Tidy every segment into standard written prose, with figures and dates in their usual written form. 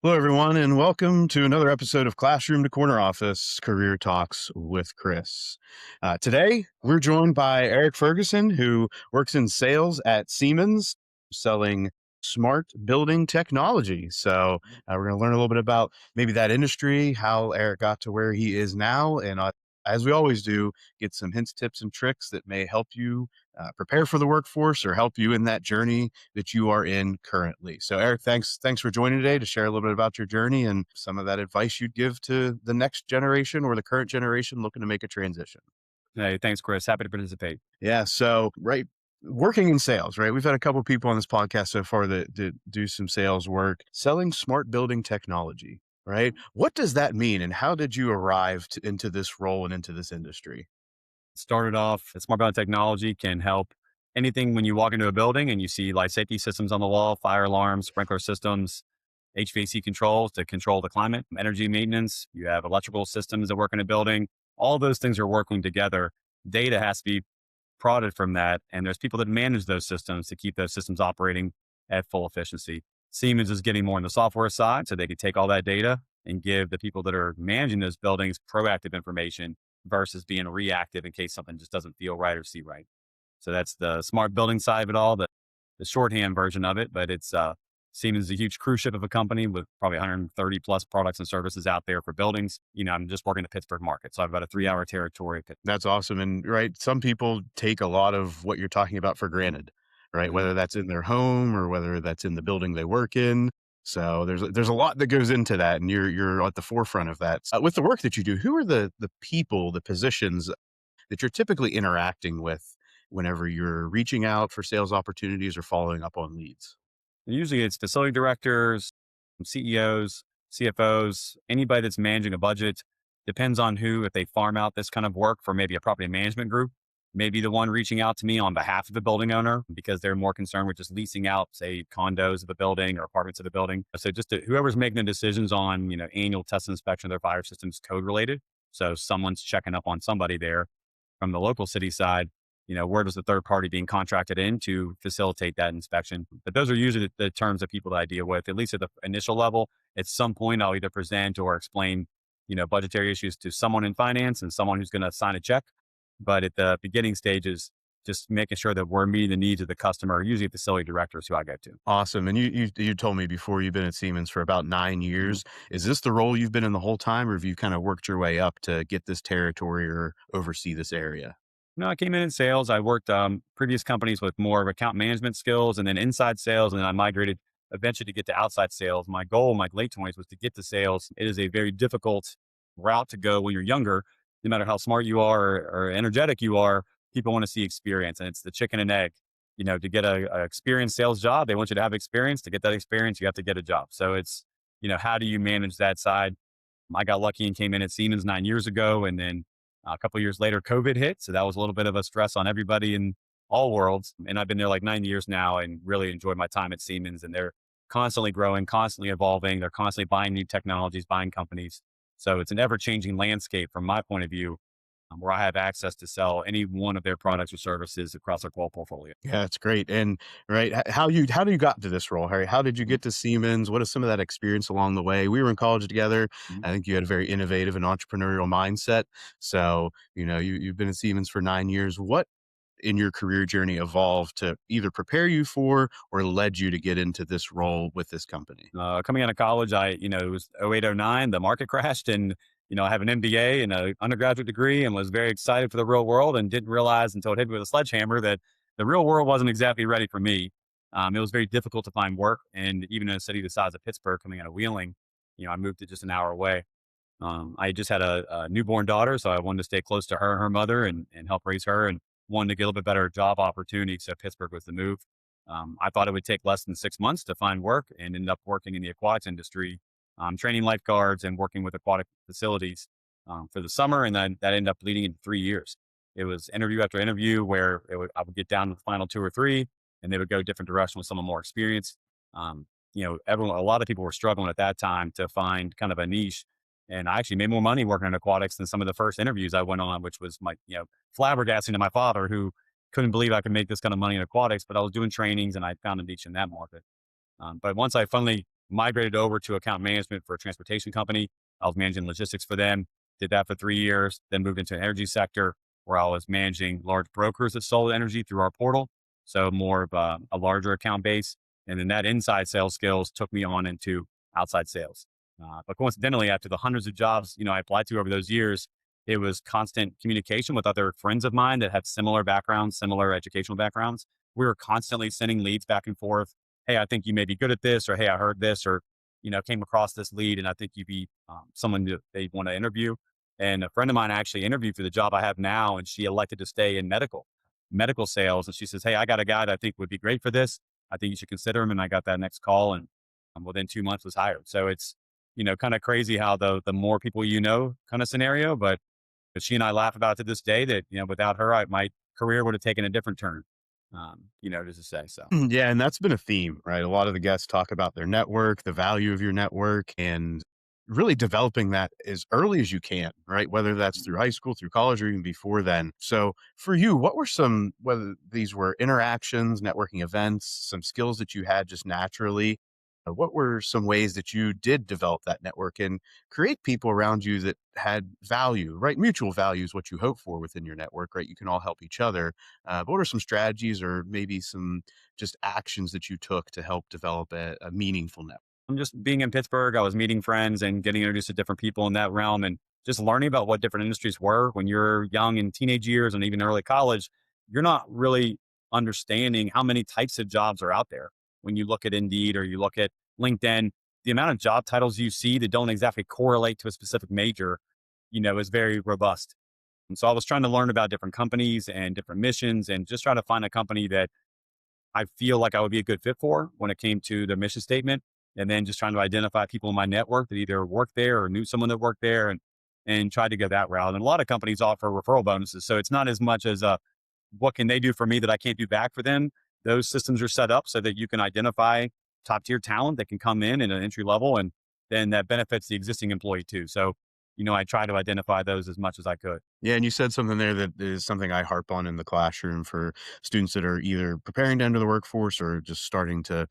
Hello, everyone, and welcome to another episode of Classroom to Corner Office Career Talks with Chris. Today, we're joined by Eric Ferguson, who works in sales at Siemens, selling smart building technology. We're going to learn a little bit about maybe that industry, how Eric got to where he is now, and as we always do, get some hints, tips, and tricks that may help you prepare for the workforce or help you in that journey that you are in currently. So Eric, thanks for joining today to share a little bit about your journey and some of that advice you'd give to the next generation or the current generation looking to make a transition. Hey, thanks, Chris. Happy to participate. Yeah. So, right. Working in sales, right? We've had a couple of people on this podcast so far that do some sales work, selling smart building technology, right? What does that mean, and how did you arrive into this role and into this industry? Started off, smart building technology can help anything when you walk into a building and you see light safety systems on the wall, fire alarms, sprinkler systems, HVAC controls to control the climate, energy maintenance. You have electrical systems that work in a building. All those things are working together. Data has to be prodded from that. And there's people that manage those systems to keep those systems operating at full efficiency. Siemens is getting more on the software side so they can take all that data and give the people that are managing those buildings proactive information versus being reactive in case something just doesn't feel right or see right. So that's the smart building side of it all, the shorthand version of it. But it's Siemens is a huge cruise ship of a company with probably 130 plus products and services out there for buildings. I'm just working the Pittsburgh market. So I've got a 3 hour territory. That's awesome. And right, some people take a lot of what you're talking about for granted, right? Mhm. Whether that's in their home or whether that's in the building they work in. So there's a lot that goes into that, and you're at the forefront of that. With the work that you do, who are the people, the positions that you're typically interacting with whenever you're reaching out for sales opportunities or following up on leads? Usually it's facility directors, CEOs, CFOs, anybody that's managing a budget. Depends on who, if they farm out this kind of work for maybe a property management group, maybe the one reaching out to me on behalf of the building owner because they're more concerned with just leasing out, say, condos of the building or apartments of the building. So just whoever's making the decisions on, annual test and inspection of their fire systems code related. So someone's checking up on somebody there from the local city side, where does the third party being contracted in to facilitate that inspection? But those are usually the terms of people that I deal with, at least at the initial level. At some point, I'll either present or explain, budgetary issues to someone in finance and someone who's going to sign a check. But at the beginning stages, just making sure that we're meeting the needs of the customer, usually facility directors who I go to. Awesome. And you told me before you've been at Siemens for about 9 years. Is this the role you've been in the whole time, or have you kind of worked your way up to get this territory or oversee this area? No, I came in sales. I worked previous companies with more of account management skills and then inside sales. And then I migrated eventually to get to outside sales. My goal in my late 20s was to get to sales. It is a very difficult route to go when you're younger. No matter how smart you are or energetic you are, people want to see experience. And it's the chicken and egg. To get a experienced sales job, they want you to have experience. To get that experience, you have to get a job. So it's, how do you manage that side? I got lucky and came in at Siemens 9 years ago. And then a couple of years later, COVID hit. So that was a little bit of a stress on everybody in all worlds. And I've been there like 9 years now and really enjoyed my time at Siemens. And they're constantly growing, constantly evolving. They're constantly buying new technologies, buying companies. So it's an ever changing landscape from my point of view, where I have access to sell any one of their products or services across their whole portfolio. Yeah, it's great. And right, how do you got to this role, Harry? How did you get to Siemens? What is some of that experience along the way? We were in college together. Mhm. I think you had a very innovative and entrepreneurial mindset. So, you've been at Siemens for 9 years. What in your career journey evolved to either prepare you for or led you to get into this role with this company? Coming out of college, it was 08, 09, the market crashed and, I have an MBA and an undergraduate degree and was very excited for the real world and didn't realize until it hit me with a sledgehammer that the real world wasn't exactly ready for me. It was very difficult to find work. And even in a city the size of Pittsburgh, coming out of Wheeling, I moved it just an hour away. I just had a newborn daughter, so I wanted to stay close to her and her mother and help raise her and wanted to get a little bit better job opportunity. So Pittsburgh was the move. I thought it would take less than 6 months to find work and ended up working in the aquatics industry, training lifeguards and working with aquatic facilities for the summer. And then that ended up leading into 3 years. It was interview after interview where I would get down to the final two or three and they would go different direction with someone more experienced. A lot of people were struggling at that time to find kind of a niche. And I actually made more money working in aquatics than some of the first interviews I went on, which was flabbergasting to my father who couldn't believe I could make this kind of money in aquatics, but I was doing trainings and I found a niche in that market. But once I finally migrated over to account management for a transportation company. I was managing logistics for them, did that for 3 years, then moved into the energy sector where I was managing large brokers that sold energy through our portal. So more of a larger account base. And then that inside sales skills took me on into outside sales. But coincidentally, after the hundreds of jobs, I applied to over those years, it was constant communication with other friends of mine that had similar backgrounds, similar educational backgrounds. We were constantly sending leads back and forth. Hey, I think you may be good at this, or hey, I heard this, or came across this lead, and I think you'd be someone that they want to interview. And a friend of mine actually interviewed for the job I have now, and she elected to stay in medical sales. And she says, "Hey, I got a guy that I think would be great for this. I think you should consider him." And I got that next call, and within 2 months was hired. So it's kind of crazy how the more people kind of scenario, but she and I laugh about it to this day that, without her, my career would have taken a different turn, just to say so. Yeah, and that's been a theme, right? A lot of the guests talk about their network, the value of your network, and really developing that as early as you can, right? Whether that's through Mhm. high school, through college, or even before then. So for you, what were some, whether these were interactions, networking events, some skills that you had just naturally? What were some ways that you did develop that network and create people around you that had value, right? Mutual value is what you hope for within your network, right? You can all help each other. But what are some strategies or maybe some just actions that you took to help develop a meaningful network? I'm just being in Pittsburgh. I was meeting friends and getting introduced to different people in that realm and just learning about what different industries were when you're young in teenage years and even early college. You're not really understanding how many types of jobs are out there. When you look at Indeed or you look at LinkedIn, the amount of job titles you see that don't exactly correlate to a specific major, is very robust. And so I was trying to learn about different companies and different missions and just try to find a company that I feel like I would be a good fit for when it came to the mission statement. And then just trying to identify people in my network that either worked there or knew someone that worked there and try to go that route. And a lot of companies offer referral bonuses. So it's not as much as what can they do for me that I can't do back for them. Those systems are set up so that you can identify top tier talent that can come in at an entry level and then that benefits the existing employee too. So, I try to identify those as much as I could. Yeah, and you said something there that is something I harp on in the classroom for students that are either preparing to enter the workforce or just starting to,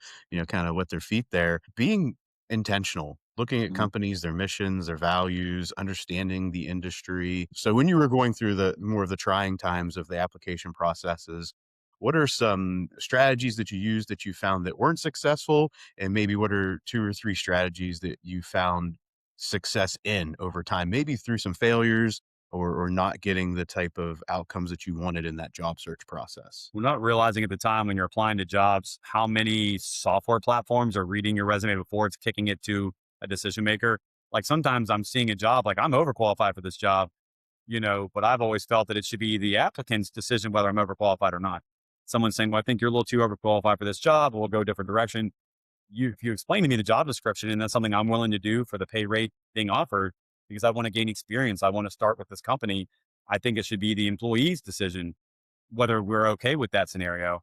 kind of wet their feet there. Being intentional, looking at Mhm. companies, their missions, their values, understanding the industry. So when you were going through the more of the trying times of the application processes, what are some strategies that you used that you found that weren't successful? And maybe what are two or three strategies that you found success in over time, maybe through some failures or not getting the type of outcomes that you wanted in that job search process? We're not realizing at the time when you're applying to jobs how many software platforms are reading your resume before it's kicking it to a decision maker. Like sometimes I'm seeing a job, like I'm overqualified for this job, but I've always felt that it should be the applicant's decision whether I'm overqualified or not. Someone saying, "Well, I think you're a little too overqualified for this job. We'll go a different direction." If you explain to me the job description and that's something I'm willing to do for the pay rate being offered because I want to gain experience, I want to start with this company. I think it should be the employee's decision whether we're okay with that scenario.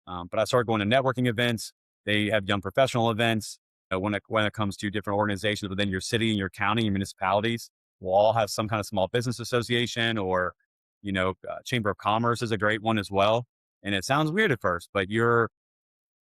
But I started going to networking events. They have young professional events. When it comes to different organizations within your city and your county and municipalities, we'll all have some kind of small business association or, chamber of commerce is a great one as well. And it sounds weird at first, but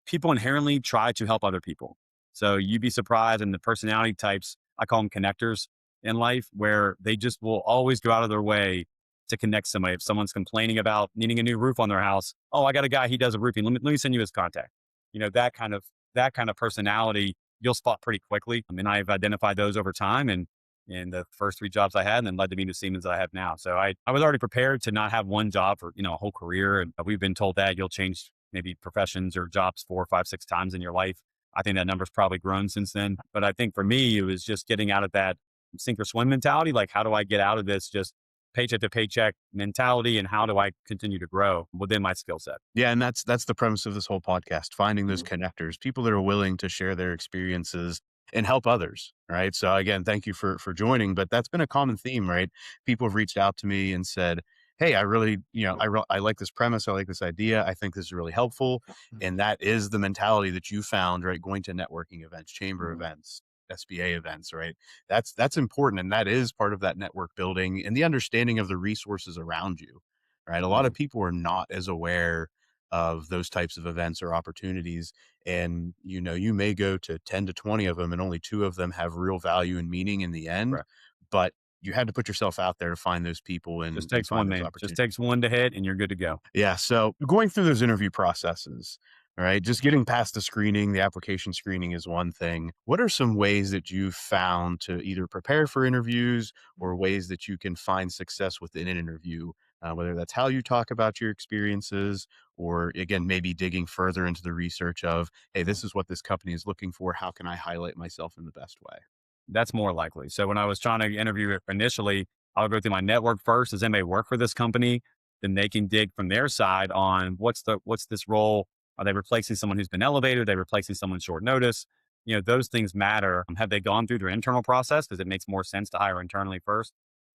people inherently try to help other people. So you'd be surprised in the personality types, I call them connectors in life, where they just will always go out of their way to connect somebody. If someone's complaining about needing a new roof on their house, oh, I got a guy, he does a roofing. Let me send you his contact. That kind of personality you'll spot pretty quickly. I mean, I've identified those over time and in the first three jobs I had and then led to me to Siemens that I have now. So I was already prepared to not have one job for, a whole career. And we've been told that you'll change maybe professions or jobs 4, 5, 6 times in your life. I think that number's probably grown since then. But I think for me, it was just getting out of that sink or swim mentality. Like, how do I get out of this just paycheck to paycheck mentality and how do I continue to grow within my skill set? Yeah, and that's the premise of this whole podcast, finding those Mhm. connectors, people that are willing to share their experiences and help others, right? So again, thank you for joining, but that's been a common theme, right? People have reached out to me and said, "Hey, I really, I like this premise, I like this idea. I think this is really helpful." And that is the mentality that you found, right? Going to networking events, chamber Mhm. events, SBA events, right? That's important and that is part of that network building and the understanding of the resources around you. Right? A lot of Mhm. people are not as aware of those types of events or opportunities. And, you may go to 10 to 20 of them and only two of them have real value and meaning in the end. Right. But you had to put yourself out there to find those people Just and takes find one, those man. Just opportunities. takes one to hit and you're good to go. Yeah. So going through those interview processes, all right, just getting past the screening, the application screening is one thing. What are some ways that you've found to either prepare for interviews or ways that you can find success within an interview? Whether that's how you talk about your experiences, or again, maybe digging further into the research of, hey, this is what this company is looking for. How can I highlight myself in the best way? That's more likely. So when I was trying to interview it initially, I'll go through my network first. Does anybody work for this company? Then they can dig from their side on what's this role? Are they replacing someone who's been elevated? Are they replacing someone short notice? Those things matter. Have they gone through their internal process? Because it makes more sense to hire internally first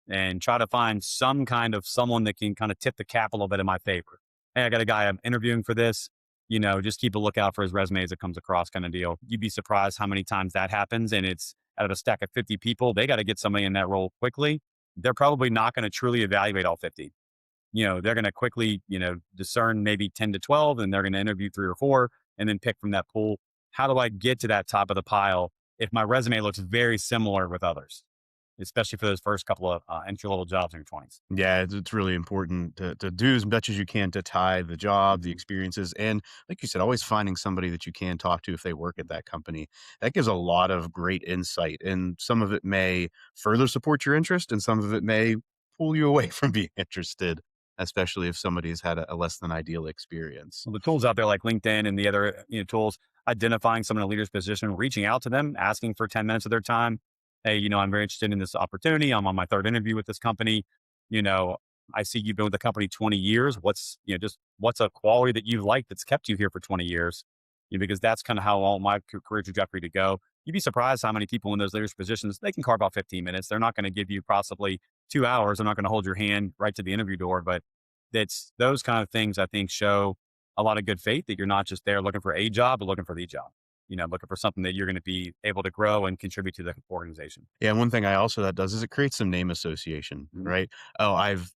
and try to find some kind of someone that can kind of tip the cap a little bit in my favor. Hey, I got a guy I'm interviewing for this. Just keep a lookout for his resume as it comes across kind of deal. You'd be surprised how many times that happens. And it's out of a stack of 50 people, they got to get somebody in that role quickly. They're probably not going to truly evaluate all 50. They're going to quickly, discern maybe 10 to 12 and they're going to interview three or four and then pick from that pool. How do I get to that top of the pile if my resume looks very similar with others, especially for those first couple of entry level jobs in your 20s? Yeah, it's really important to do as much as you can to tie the job, the Mhm. experiences, and like you said, always finding somebody that you can talk to if they work at that company. That gives a lot of great insight, and some of it may further support your interest, and some of it may pull you away from being interested, especially if somebody's had a less than ideal experience. Well, the tools out there like LinkedIn and the other tools, identifying someone in a leader's position, reaching out to them, asking for 10 minutes of their time. Hey, I'm very interested in this opportunity. I'm on my third interview with this company. You know, I see you've been with the company 20 years. Just what's a quality that you've liked that's kept you here for 20 years? Because that's kind of how all my career trajectory to go. You'd be surprised how many people in those leadership positions, they can carve out 15 minutes. They're not going to give you possibly 2 hours. They're not going to hold your hand right to the interview door, but that's those kind of things I think show a lot of good faith that you're not just there looking for a job, but looking for the job. Looking for something that you're going to be able to grow and contribute to the organization. Yeah, one thing I also that does is it creates some name association, Mhm. right? Oh, I've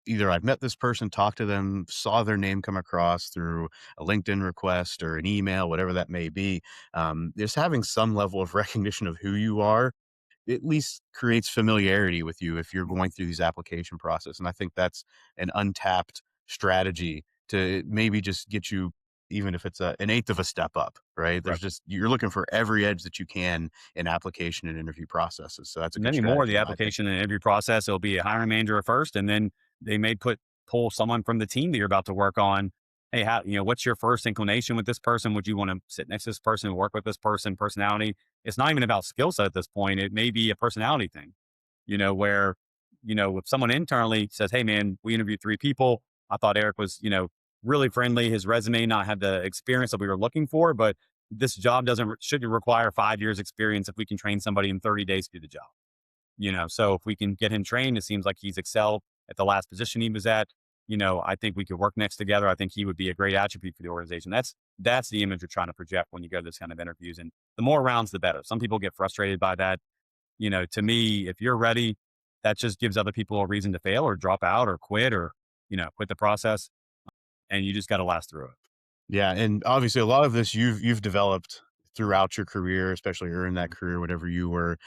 met this person, talked to them, saw their name come across through a LinkedIn request or an email, whatever that may be. Just having some level of recognition of who you are at least creates familiarity with you if you're going through these application process. And I think that's an untapped strategy to maybe just get you, even if it's an eighth of a step up, right? Right. You're looking for every edge that you can in application and interview processes. So that's a And good anymore, strategy the in my opinion. application and interview process, it'll be a hiring manager at first, and then they may pull someone from the team that you're about to work on. Hey, what's your first inclination with this person? Would you want to sit next to this person, work with this person, personality? It's not even about skill set at this point. It may be a personality thing, where, if someone internally says, hey man, we interviewed three people. I thought Eric was, really friendly. His resume not had the experience that we were looking for, but this job shouldn't require 5 years experience if we can train somebody in 30 days to do the job. So if we can get him trained, it seems like he's excelled at the last position he was at. I think we could work next together. I think he would be a great attribute for the organization. That's the image you're trying to project when you go to this kind of interviews. And the more rounds, the better. Some people get frustrated by that. To me, if you're ready, that just gives other people a reason to fail or drop out or quit or, quit the process. And you just got to last through it. Yeah, and obviously a lot of this you've developed throughout your career, especially early in that Mhm. career, whatever you were,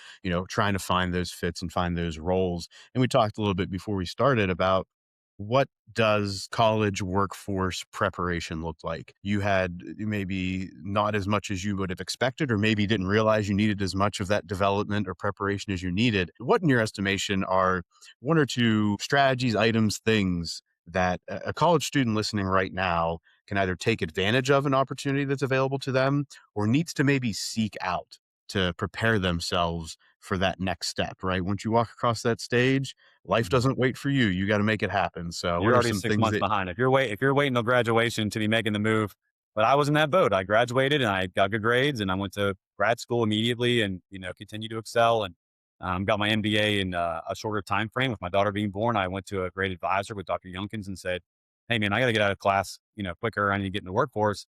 trying to find those fits and find those roles. And we talked a little bit before we started about what does college workforce preparation look like? You had maybe not as much as you would have expected, or maybe didn't realize you needed as much of that development or preparation as you needed. What, in your estimation, are one or two strategies, items, things that a college student listening right now can either take advantage of an opportunity that's available to them or needs to maybe seek out to prepare themselves for that next step, right? Once you walk across that stage, life Mhm. doesn't wait for you. You got to make it happen. So, You're what are already some 6 things months that, behind. If you're waiting till graduation to be making the move, but I was in that boat. I graduated and I got good grades and I went to grad school immediately and, continued to excel and got my MBA in a shorter time frame. With my daughter being born, I went to a great advisor with Dr. Youngkins and said, "Hey man, I got to get out of class, quicker. I need to get in the workforce.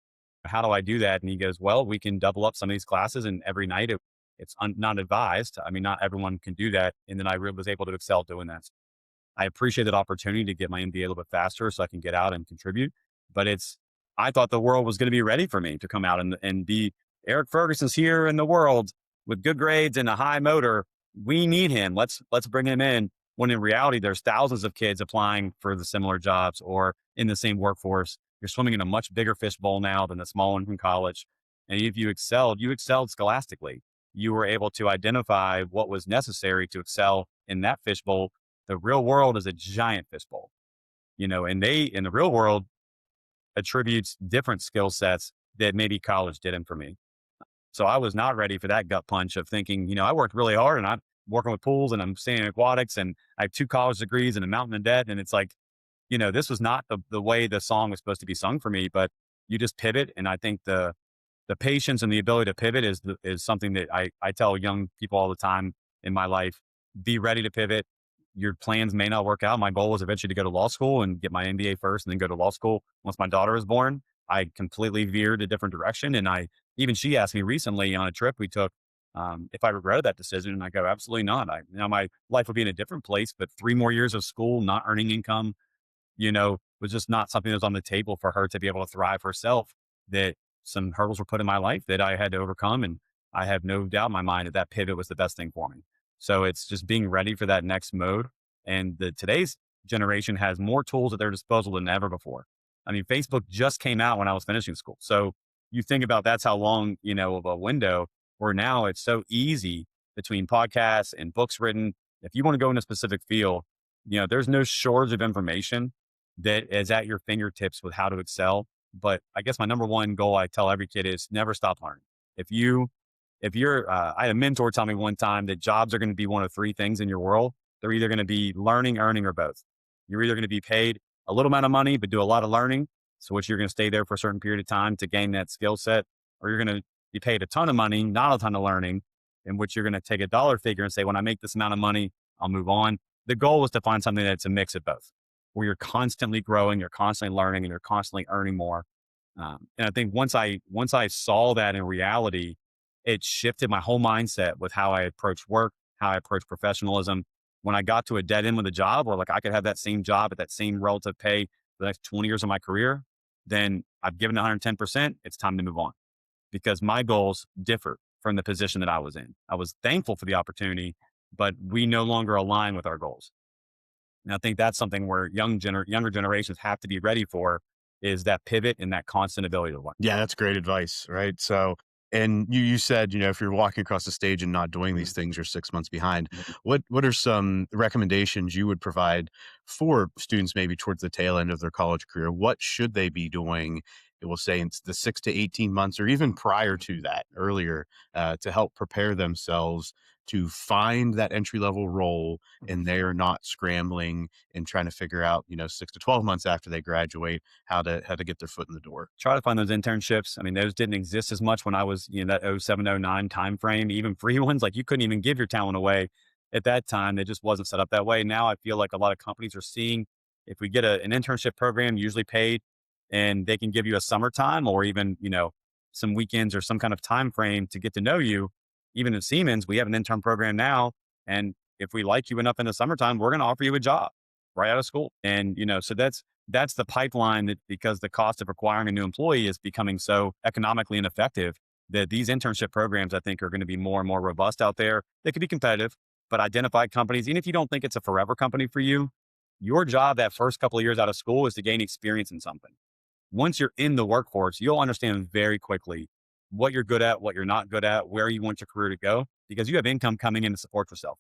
How do I do that?" And he goes, "Well, we can double up some of these classes and every night not advised. I mean, not everyone can do that." And then was able to excel doing that. I appreciate that opportunity to get my MBA a little bit faster so I can get out and contribute. But it's I thought the world was going to be ready for me to come out and be Eric Ferguson's here in the world with good grades and a high motor. We need him. Let's bring him in. When in reality, there's thousands of kids applying for the similar jobs or in the same workforce. You're swimming in a much bigger fishbowl now than the small one from college. And if you excelled scholastically. You were able to identify what was necessary to excel in that fishbowl. The real world is a giant fishbowl, and they in the real world attributes different skill sets that maybe college didn't for me. So I was not ready for that gut punch of thinking, I worked really hard and I'm working with pools and I'm staying in aquatics and I have 2 college degrees and a mountain of debt. And it's like, this was not the way the song was supposed to be sung for me, but you just pivot. And I think the patience and the ability to pivot is something that I tell young people all the time in my life. Be ready to pivot. Your plans may not work out. My goal was eventually to go to law school and get my MBA first and then go to law school. Once my daughter was born, I completely veered a different direction. And even she asked me recently on a trip we took, if I regretted that decision. And I go, absolutely not. My life would be in a different place, but 3 more years of school, not earning income, was just not something that was on the table for her to be able to thrive herself. That some hurdles were put in my life that I had to overcome. And I have no doubt in my mind that that pivot was the best thing for me. So it's just being ready for that next mode. And today's generation has more tools at their disposal than ever before. I mean, Facebook just came out when I was finishing school. So you think about that's how long, of a window where now it's so easy between podcasts and books written. If you want to go in a specific field, there's no shortage of information that is at your fingertips with how to excel. But I guess my number one goal I tell every kid is never stop learning. If you, if you're, I had a mentor tell me one time that jobs are going to be one of 3 things in your world. They're either going to be learning, earning, or both. You're either going to be paid a little amount of money, but do a lot of learning. So which you're going to stay there for a certain period of time to gain that skill set, or you're going to be paid a ton of money, not a ton of learning, in which you're going to take a dollar figure and say, when I make this amount of money, I'll move on. The goal is to find something that's a mix of both, where you're constantly growing, you're constantly learning, and you're constantly earning more. And I think once I saw that in reality, it shifted my whole mindset with how I approach work, how I approach professionalism. When I got to a dead end with a job where like I could have that same job at that same relative pay for the next 20 years of my career, then I've given 110%. It's time to move on because my goals differ from the position that I was in. I was thankful for the opportunity, but we no longer align with our goals. And I think that's something where younger generations have to be ready for is that pivot and that constant ability to learn. Yeah, that's great advice, right? So, and you said, if you're walking across the stage and not doing these things, you're 6 months behind. What are some recommendations you would provide for students maybe towards the tail end of their college career? What should they be doing? It will say in the 6 to 18 months, or even prior to that, earlier, to help prepare themselves to find that entry level role, and they're not scrambling and trying to figure out, 6 to 12 months after they graduate how to get their foot in the door. Try to find those internships. I mean, those didn't exist as much when I was, that 07, 09 time frame, even free ones. Like you couldn't even give your talent away at that time. It just wasn't set up that way. Now I feel like a lot of companies are seeing if we get an internship program, usually paid, and they can give you a summertime or even, some weekends or some kind of time frame to get to know you. Even at Siemens, we have an intern program now. And if we like you enough in the summertime, we're going to offer you a job right out of school. And, so that's the pipeline that because the cost of acquiring a new employee is becoming so economically ineffective that these internship programs, I think, are going to be more and more robust out there. They could be competitive, but identify companies, even if you don't think it's a forever company for you, your job that first couple of years out of school is to gain experience in something. Once you're in the workforce, you'll understand very quickly what you're good at, what you're not good at, where you want your career to go, because you have income coming in to support yourself.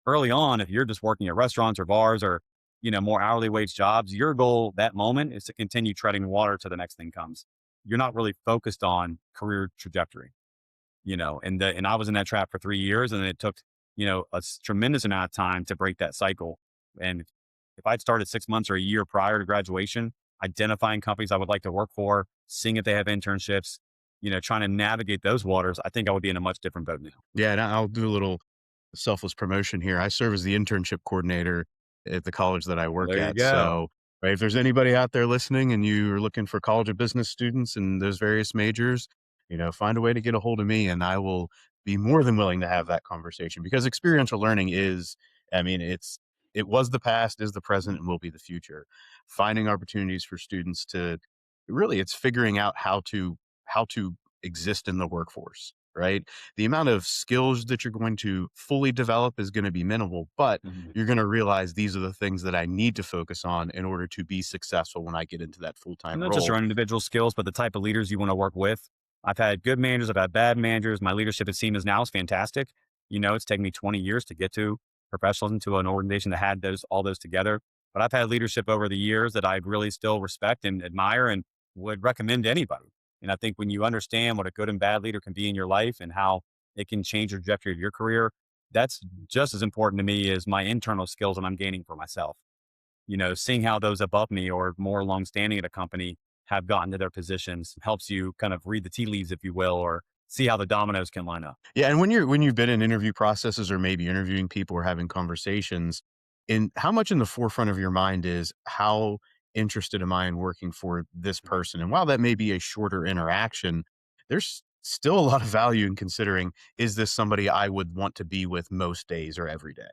Early on, if you're just working at restaurants or bars or more hourly wage jobs, your goal that moment is to continue treading water till the next thing comes. You're not really focused on career trajectory, and I was in that trap for 3 years and it took, tremendous amount of time to break that cycle. And if I'd started 6 months or a year prior to graduation, identifying companies I would like to work for, seeing if they have internships, trying to navigate those waters, I think I would be in a much different boat now. Yeah, and I'll do a little selfless promotion here. I serve as the internship coordinator at the college that I work There you at. go. So, right, if there's anybody out there listening and you're looking for college of business students in those various majors, find a way to get a hold of me and I will be more than willing to have that conversation because experiential learning is, I mean, it was the past, is the present, and will be the future. Finding opportunities for students to really it's figuring out how to exist in the workforce, right? The amount of skills that you're going to fully develop is going to be minimal, but Mhm. you're going to realize these are the things that I need to focus on in order to be successful when I get into that And full-time not just role. your own individual skills, but the type of leaders you want to work with. I've had good managers, I've had bad managers. My leadership at Siemens now is fantastic. It's taken me 20 years to get to professionalism, to an organization that had all those together. But I've had leadership over the years that I really still respect and admire and would recommend to anybody. And I think when you understand what a good and bad leader can be in your life and how it can change the trajectory of your career, that's just as important to me as my internal skills that I'm gaining for myself. Seeing how those above me or more long-standing at a company have gotten to their positions helps you kind of read the tea leaves, if you will, or see how the dominoes can line up. Yeah, and when you've been in interview processes or maybe interviewing people or having conversations, in how much in the forefront of your mind is how interested am I in working for this Right. person? And while that may be a shorter interaction, there's still a lot of value in considering, is this somebody I would want to be with most days or every day?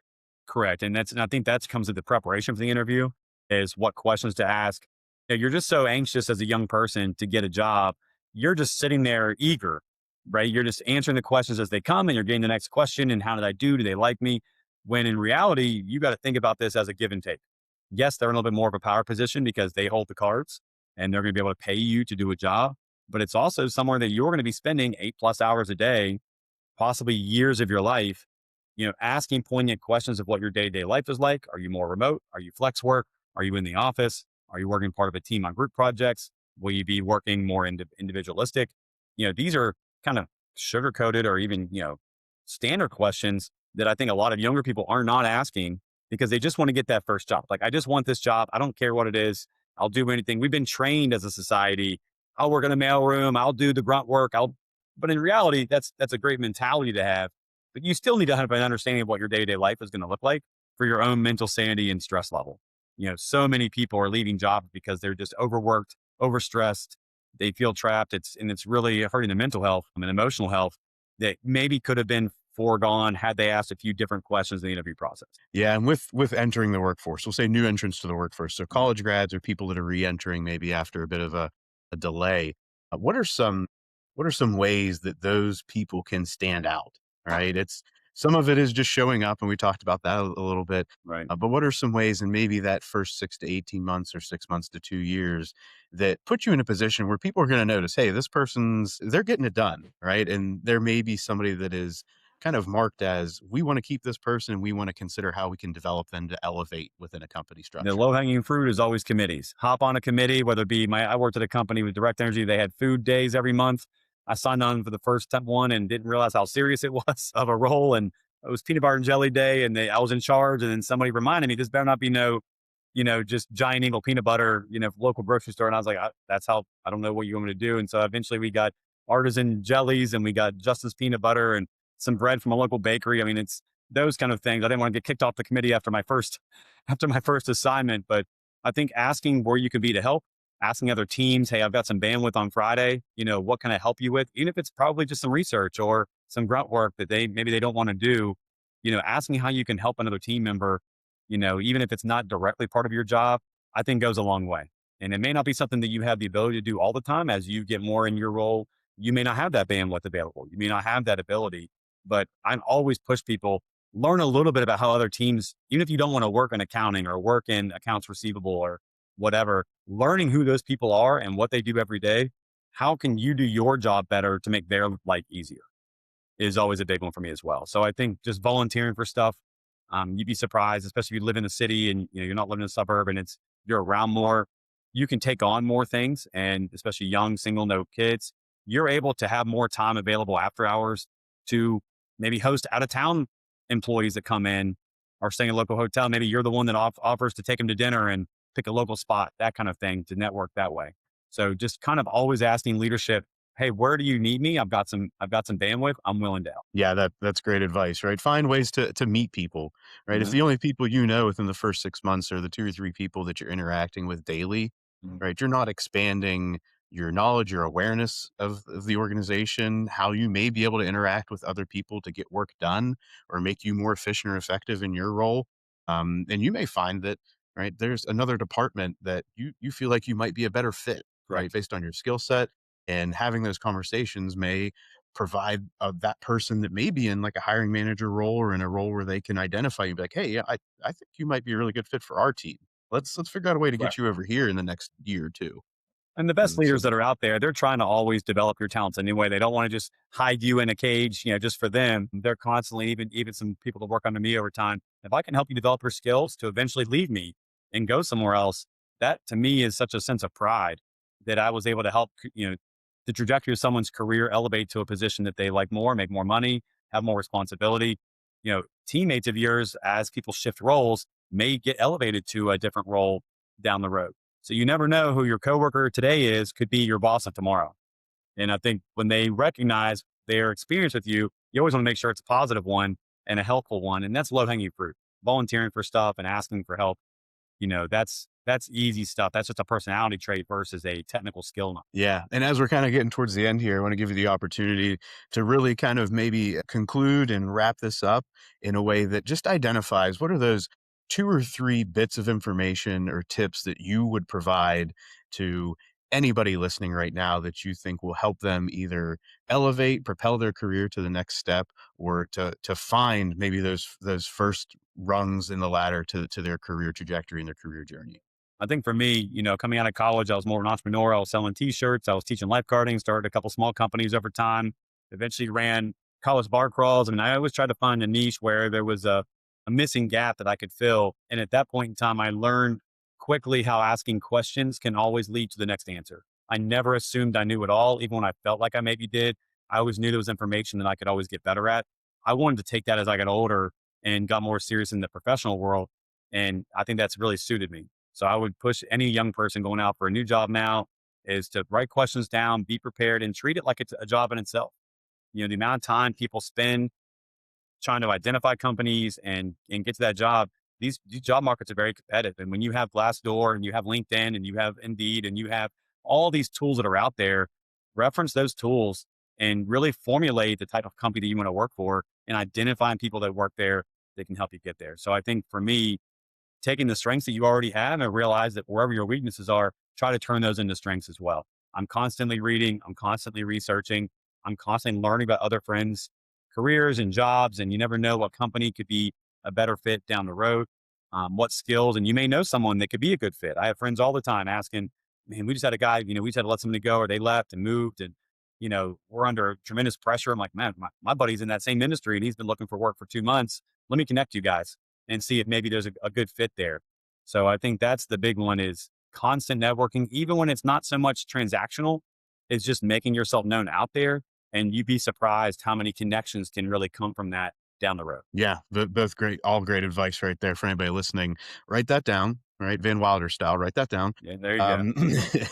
Correct. And I think that comes with the preparation for the interview is what questions to ask. You're just so anxious as a young person to get a job. You're just sitting there eager, right? You're just answering the questions as they come and you're getting the next question. And how did I do? Do they like me? When in reality, you got to think about this as a give and take. Yes, they're in a little bit more of a power position because they hold the cards and they're going to be able to pay you to do a job. But it's also somewhere that you're going to be spending 8+ hours a day, possibly years of your life, asking poignant questions of what your day to day life is like. Are you more remote? Are you flex work? Are you in the office? Are you working part of a team on group projects? Will you be working more individualistic? These are kind of sugar coated or even, standard questions that I think a lot of younger people are not asking because they just want to get that first job. Like, I just want this job. I don't care what it is. I'll do anything. We've been trained as a society. I'll work in a mailroom. I'll do the grunt work. But in reality, that's a great mentality to have, but you still need to have an understanding of what your day to day life is going to look like for your own mental sanity and stress level. So many people are leaving jobs because they're just overworked, overstressed. They feel trapped. It's really hurting their mental health and emotional health that maybe could have been foregone had they asked a few different questions in the interview process. Yeah, and with entering the workforce, we'll say new entrants to the workforce, so Mhm. college grads or people that are re-entering maybe after a bit of a delay. What are some ways that those people can stand out? Right, it's some of it is just showing up, and we talked about that a little bit. Right. But what are some ways, in maybe that first 6 to 18 months or 6 months to 2 years, that put you in a position where people are going to notice, hey, this person's they're getting it done, right? And there may be somebody that is kind of marked as, we want to keep this person and we want to consider how we can develop them to elevate within a company The structure. low hanging fruit is always committees. Hop on a committee, whether it be I worked at a company with direct energy. They had food days every month. I signed on for the first time one and didn't realize how serious it was of a role. And it was peanut butter and jelly day and I was in charge. And then somebody reminded me, this better not be no, just giant eagle peanut butter, local grocery store. And I was like, that's how, I don't know what you want me to do. And so eventually we got artisan jellies and we got Justice peanut butter and some bread from a local bakery. I mean, it's those kind of things. I didn't want to get kicked off the committee after my first assignment. But I think asking where you could be to help, asking other teams, hey, I've got some bandwidth on Friday. What can I help you with? Even if it's probably just some research or some grunt work that maybe they don't want to do, asking how you can help another team member, even if it's not directly part of your job, I think goes a long way. And it may not be something that you have the ability to do all the time as you get more in your role. You may not have that bandwidth available. You may not have that ability, but I always push people learn a little bit about how other teams, even if you don't want to work in accounting or work in accounts receivable or whatever, learning who those people are and what they do every day, how can you do your job better to make their life easier is always a big one for me as well. So I think just volunteering for stuff, you'd be surprised, especially if you live in a city and you're not living in a suburb and you're around more, you can take on more things. And especially young, single, no kids, you're able to have more time available after hours to maybe host out of town employees that come in or staying in a local hotel. Maybe you're the one that offers to take them to dinner and pick a local spot, that kind of thing, to network that way. So just kind of always asking leadership, hey, where do you need me? I've got some bandwidth. I'm willing to help. Yeah, that's great advice, right? Find ways to meet people, right? If Mhm. the only people you know within the first 6 months are the two or three people that you're interacting with daily, Mhm. right? You're not expanding your knowledge, your awareness of the organization, how you may be able to interact with other people to get work done or make you more efficient or effective in your role. And you may find that, right, there's another department that you feel like you might be a better fit. right? Correct. Based on your skill set, and having those conversations may provide that person that may be in like a hiring manager role or in a role where they can identify you, be like, hey, yeah, I think you might be a really good fit for our team. Let's figure out a way to Right. get you over here in the next year or two. And the best And so leaders that are out there, they're trying to always develop your talents anyway. They don't want to just hide you in a cage, just for them. They're constantly, even some people that work under me over time. If I can help you develop your skills to eventually leave me and go somewhere else, that to me is such a sense of pride that I was able to help, the trajectory of someone's career elevate to a position that they like more, make more money, have more responsibility. Teammates of yours, as people shift roles, may get elevated to a different role down the road. So you never know who your coworker today is, could be your boss of tomorrow. And I think when they recognize their experience with you, you always want to make sure it's a positive one and a helpful one. And that's low hanging fruit. Volunteering for stuff and asking for help, that's easy stuff. That's just a personality trait versus a technical skill. yeah. And as we're kind of getting towards the end here, I want to give you the opportunity to really kind of maybe conclude and wrap this up in a way that just identifies what are those two or three bits of information or tips that you would provide to anybody listening right now that you think will help them either elevate, propel their career to the next step, or to find maybe those first rungs in the ladder to their career trajectory and their career journey. I think for me, coming out of college, I was more of an entrepreneur. I was selling t-shirts. I was teaching lifeguarding, started a couple small companies over time, eventually ran college bar crawls. I mean, I always tried to find a niche where there was a missing gap that I could fill. And at that point in time, I learned quickly how asking questions can always lead to the next answer. I never assumed I knew it all, even when I felt like I maybe did. I always knew there was information that I could always get better at. I wanted to take that as I got older and got more serious in the professional world. And I think that's really suited me. So I would push any young person going out for a new job now is to write questions down, be prepared, and treat it like it's a job in itself. The amount of time people spend trying to identify companies and get to that job. These job markets are very competitive. And when you have Glassdoor and you have LinkedIn and you have Indeed and you have all these tools that are out there, reference those tools and really formulate the type of company that you want to work for and identifying people that work there that can help you get there. So I think for me, taking the strengths that you already have and realize that wherever your weaknesses are, try to turn those into strengths as well. I'm constantly reading, I'm constantly researching, I'm constantly learning about other friends' careers and jobs, and you never know what company could be a better fit down the road, what skills, and you may know someone that could be a good fit. I have friends all the time asking, man, we just had a guy, we just had to let somebody go or they left and moved and, we're under tremendous pressure. I'm like, man, my buddy's in that same industry and he's been looking for work for 2 months. Let me connect you guys and see if maybe there's a good fit there. So I think that's the big one is constant networking, even when it's not so much transactional, it's just making yourself known out there. And you'd be surprised how many connections can really come from that down the road. Yeah, both great, all great advice right there for anybody listening. Write that down, right? Van Wilder style. Write that down, Yeah, there you go.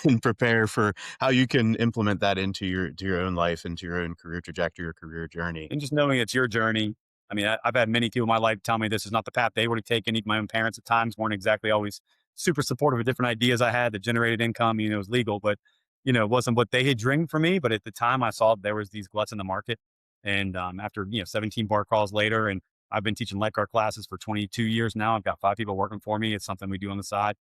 and prepare for how you can implement that into your own life, into your own career trajectory or career journey. And just knowing it's your journey. I mean, I've had many people in my life tell me this is not the path they would have taken. Even my own parents at times weren't exactly always super supportive of different ideas I had that generated income. It was legal, but it wasn't what they had dreamed for me. But at the time, I saw there was these gluts in the market, and after 17 bar calls later, and I've been teaching lifeguard classes for 22 years now. I've got 5 people working for me. It's something we do on the side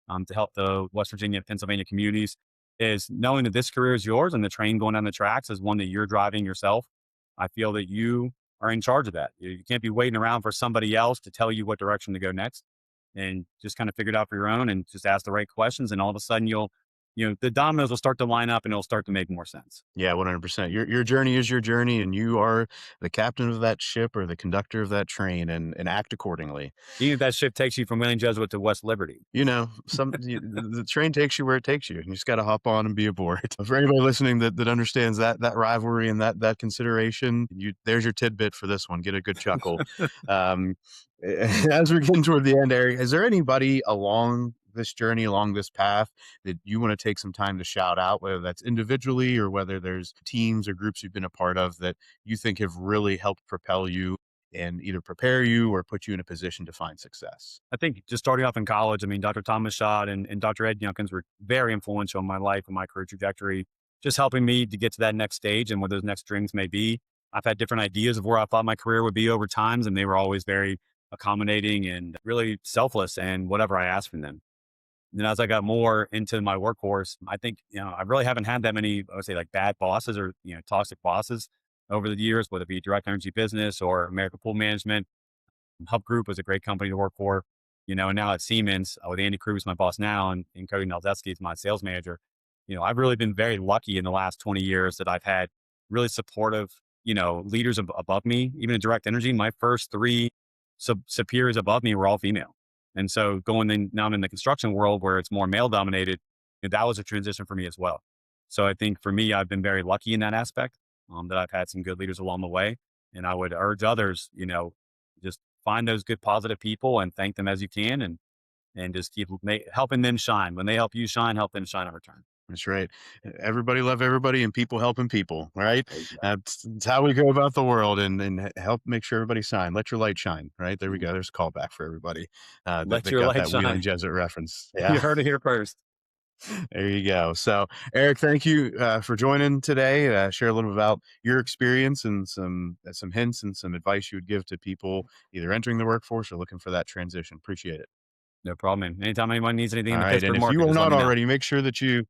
to help the West Virginia, Pennsylvania communities. Is knowing that this career is yours and the train going down the tracks is one that you're driving yourself. I feel that you are in charge of that. You can't be waiting around for somebody else to tell you what direction to go next, and just kind of figure it out for your own and just ask the right questions. And all of a sudden the dominoes will start to line up and it'll start to make more sense. Yeah, 100%. Your journey is your journey, and you are the captain of that ship or the conductor of that train, and act accordingly. Even if that ship takes you from Wheeling Jesuit to West Liberty. The train takes you where it takes you. You just got to hop on and be aboard. For anybody listening that understands that rivalry and that consideration, there's your tidbit for this one. Get a good chuckle. Um, as we're getting toward the end, Eric, is there anybody along this journey, along this path, that you want to take some time to shout out, whether that's individually or whether there's teams or groups you've been a part of that you think have really helped propel you and either prepare you or put you in a position to find success? I think just starting off in college, I mean, Dr. Thomas Schott and Dr. Ed Youngkins were very influential in my life and my career trajectory, just helping me to get to that next stage and what those next dreams may be. I've had different ideas of where I thought my career would be over times, and they were always very accommodating and really selfless and whatever I asked from them. then as I got more into my workforce, I think, I really haven't had that many, I would say, like bad bosses or, toxic bosses over the years, whether it be direct energy business or American Pool Management. Hub Group was a great company to work for, and now at Siemens, with Andy Cruz, my boss now, and Cody Naldeski is my sales manager. I've really been very lucky in the last 20 years that I've had really supportive, leaders above me. Even in direct energy, my first three superiors above me were all female. And so now I'm in the construction world where it's more male dominated, that was a transition for me as well. So I think for me, I've been very lucky in that aspect, that I've had some good leaders along the way. And I would urge others, just find those good positive people and thank them as you can, and just keep helping them shine. When they help you shine, help them shine in return. That's right. Everybody love everybody and people helping people, right? Exactly. That's how we go about the world, and help make sure everybody shine. Let your light shine, right? There we Mhm. go. There's a callback for everybody that, Let that your got light that Wheeling shine. Jesuit reference. You Yeah, heard it here first. there you go. So, Eric, thank you for joining today. Share a little about your experience and some hints and some advice you would give to people either entering the workforce or looking for that transition. Appreciate it. No problem, man. Anytime anyone needs anything All in the right, and Pittsburgh if you market, are just let not me know. already, make sure that you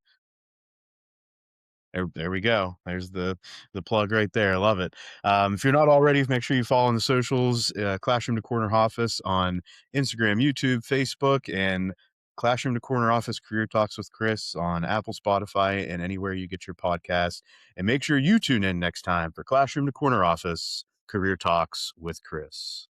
there we go. There's the plug right there. I love it. If you're not already, make sure you follow on the socials, Classroom to Corner Office on Instagram, YouTube, Facebook, and Classroom to Corner Office Career Talks with Chris on Apple, Spotify, and anywhere you get your podcast. And make sure you tune in next time for Classroom to Corner Office Career Talks with Chris.